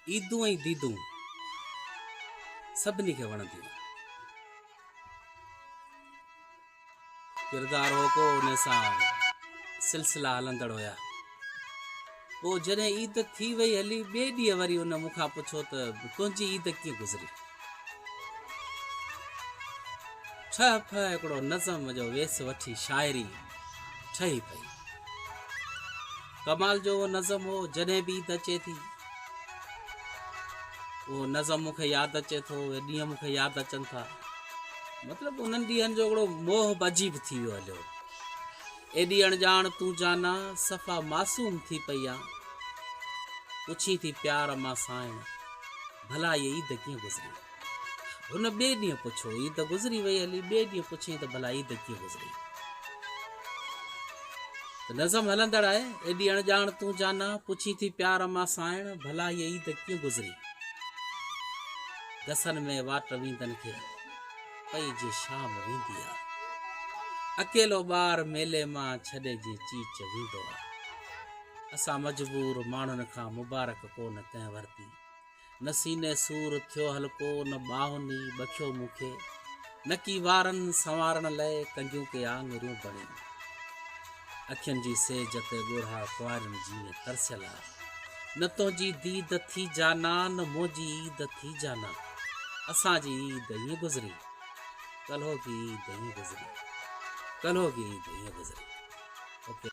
ईदूं ऐं दीदूं सभिनी खे वणंदियूं। किरदारु हो को उन सां सिलसिला हलंदड़ हुया। पोइ जॾहिं ईद थी वई हली, ॿिए ॾींहुं वरी उन मूंखां पुछो त तुंहिंजी ईद कीअं गुज़री। ठह हिकिड़ो नज़म जो वेस वठी शाइरी ठही पई। कमाल जो उहो नज़म हो। जॾहिं बि ईद अचे थी उहो नज़म मूंखे यादि अचे थो, उहे ॾींहं मूंखे यादि अचनि था। मतिलबु उन्हनि ॾींहंनि जो हिकिड़ो मोह अजीब थी वियो हलियो। एॾी अणॼाण तूं जाना सफ़ा मासूम थी पई आहे, पुछी थी प्यार मां साइण भला ये ईद कीअं गुज़री। हुन ॿिए ॾींहुं पुछो, ईद गुज़री वई हली, ॿिए ॾींहुं पुछी त भला ईद कीअं गुज़री। त नज़म हलंदड़ आहे, एॾी अणॼाण तूं जाना पुछी थी प्यार मां साइण भला ये ईद कीअं गुज़री। गसन में वाट वींदनि खे पई जे शाम वेंदी आहे, अकेलो ॿार मेले मां छॾे जे चीच वेंदो आहे। असां मजबूर माण्हुनि खां मुबारक कोन कंहिं वरिती, न सीने सूर थियो हल्को न ॿाहुनी बखियो मूंखे, न की वारनि संवारण लाइ कंजियूं के आङुरियूं बणियूं। अखियुनि जी सेज ते ॻोढ़ा कुंवारनि जीअं तरसियल आहे, न तुंहिंजी दीद थी जाना न मुंहिंजी ईद थी जाना। असांजी ईद ईअं गुज़री, कल्हो की ईद ईअं गुज़री, कल्हो की ईद ईअं गुज़री। ओके।